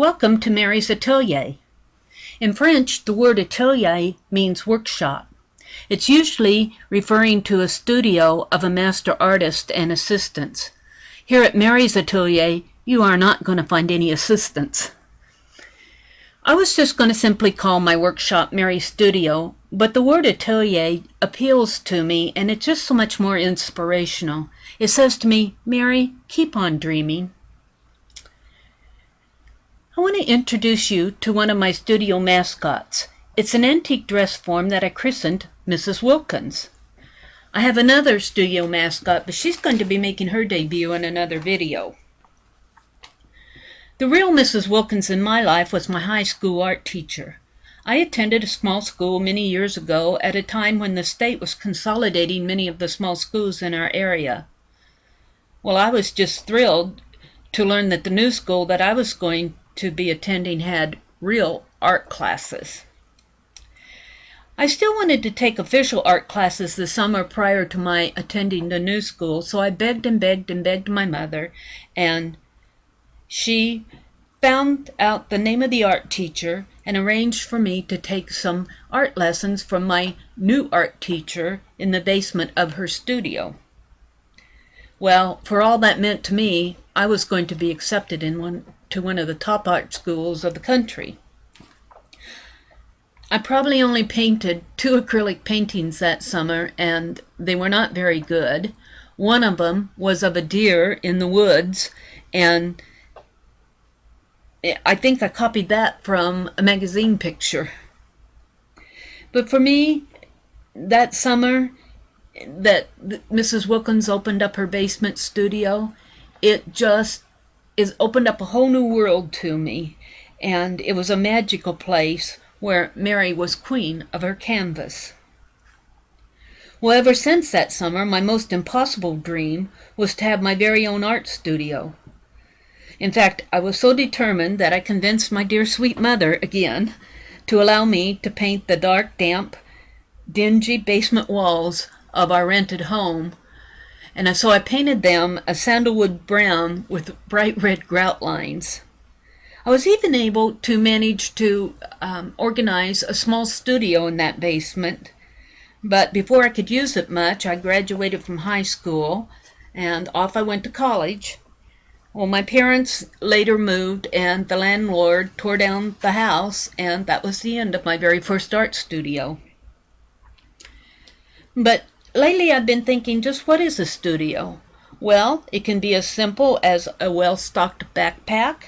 Welcome to Mary's Atelier. In French, the word atelier means workshop. It's usually referring to a studio of a master artist and assistants. Here at Mary's Atelier, you are not going to find any assistants. I was just going to simply call my workshop Mary's Studio, but the word atelier appeals to me and it's just so much more inspirational. It says to me, Mary, keep on dreaming. I want to introduce you to one of my studio mascots. It's an antique dress form that I christened Mrs. Wilkins. I have another studio mascot, but she's going to be making her debut in another video. The real Mrs. Wilkins in my life was my high school art teacher. I attended a small school many years ago at a time when the state was consolidating many of the small schools in our area. Well, I was just thrilled to learn that the new school that I was going to be attending had real art classes. I still wanted to take official art classes the summer prior to my attending the new school, so I begged and begged and begged my mother, and she found out the name of the art teacher and arranged for me to take some art lessons from my new art teacher in the basement of her studio. Well, for all that meant to me, I was going to be accepted to one of the top art schools of the country. I probably only painted 2 acrylic paintings that summer, and they were not very good. One of them was of a deer in the woods, and I think I copied that from a magazine picture. But for me, that summer that Mrs. Wilkins opened up her basement studio, it just opened up a whole new world to me, and it was a magical place where Mary was queen of her canvas. Well, ever since that summer, my most impossible dream was to have my very own art studio. In fact, I was so determined that I convinced my dear sweet mother again to allow me to paint the dark, damp, dingy basement walls of our rented home. And so I painted them a sandalwood brown with bright red grout lines. I was even able to manage to organize a small studio in that basement. But before I could use it much, I graduated from high school and off I went to college. Well, my parents later moved and the landlord tore down the house, and that was the end of my very first art studio. But lately I've been thinking, just what is a studio? Well, it can be as simple as a well-stocked backpack,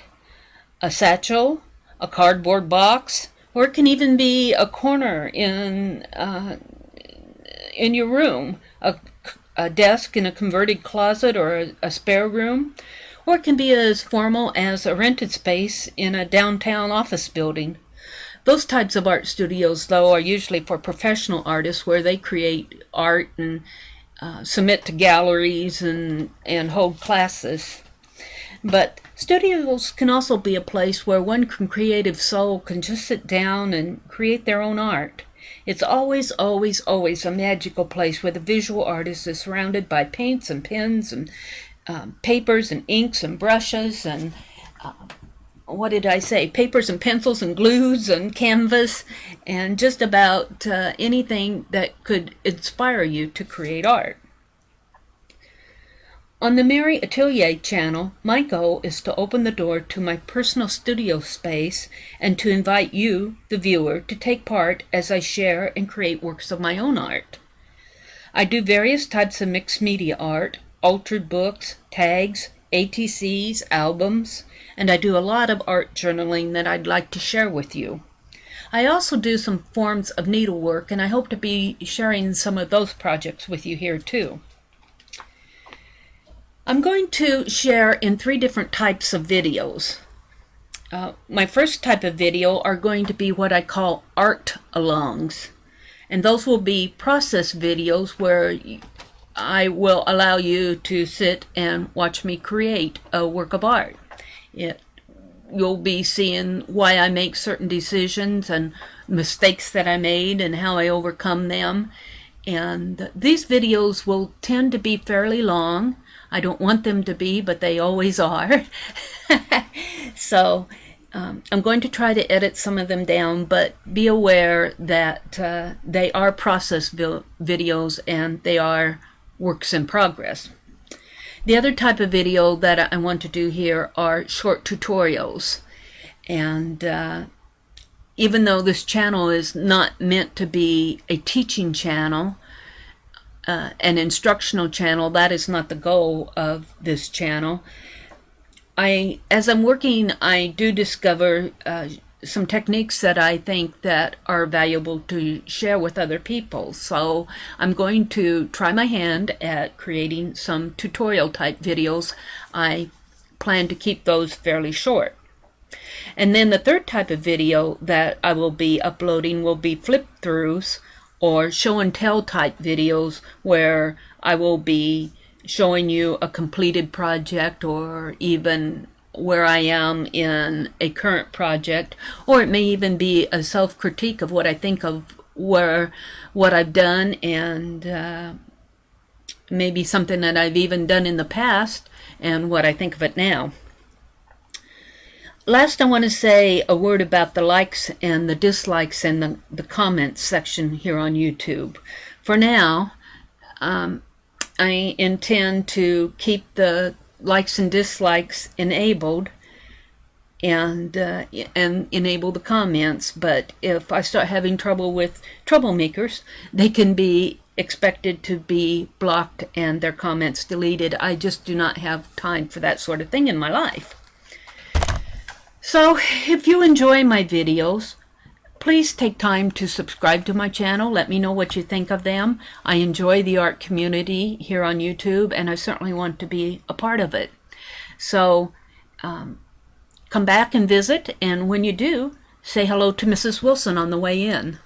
a satchel, a cardboard box, or it can even be a corner in your room, a desk in a converted closet or a spare room. Or it can be as formal as a rented space in a downtown office building. Those types of art studios, though, are usually for professional artists where they create art and submit to galleries and hold classes. But studios can also be a place where one creative soul can just sit down and create their own art. It's always, always, always a magical place where the visual artist is surrounded by paints and pens and papers and inks and brushes and papers and pencils and glues and canvas and just about anything that could inspire you to create art. On the TheMeriAtelier channel, my goal is to open the door to my personal studio space and to invite you, the viewer, to take part as I share and create works of my own art. I do various types of mixed media art, altered books, tags, ATCs, albums, and I do a lot of art journaling that I'd like to share with you. I also do some forms of needlework, and I hope to be sharing some of those projects with you here too. I'm going to share in 3 different types of videos. My first type of video are going to be what I call art alongs, and those will be process videos where I will allow you to sit and watch me create a work of art. You'll be seeing why I make certain decisions and mistakes that I made and how I overcome them. And these videos will tend to be fairly long. I don't want them to be, but they always are. So I'm going to try to edit some of them down, but be aware that they are process videos and they are works in progress. The other type of video that I want to do here are short tutorials. And even though this channel is not meant to be a teaching channel, an instructional channel, that is not the goal of this channel. As I'm working, I do discover some techniques that I think that are valuable to share with other people. So I'm going to try my hand at creating some tutorial type videos. I plan to keep those fairly short. And then the third type of video that I will be uploading will be flip-throughs or show and tell type videos, where I will be showing you a completed project, or even where I am in a current project, or it may even be a self-critique of what I think of what I've done, and maybe something that I've even done in the past and what I think of it now. Last, I want to say a word about the likes and the dislikes and the comments section here on YouTube. For now, I intend to keep the likes and dislikes enabled and enable the comments, but if I start having trouble with troublemakers, they can be expected to be blocked and their comments deleted. I just do not have time for that sort of thing in my life. So if you enjoy my videos, please take time to subscribe to my channel. Let me know what you think of them. I enjoy the art community here on YouTube, and I certainly want to be a part of it. So come back and visit, and when you do, say hello to Mrs. Wilson on the way in.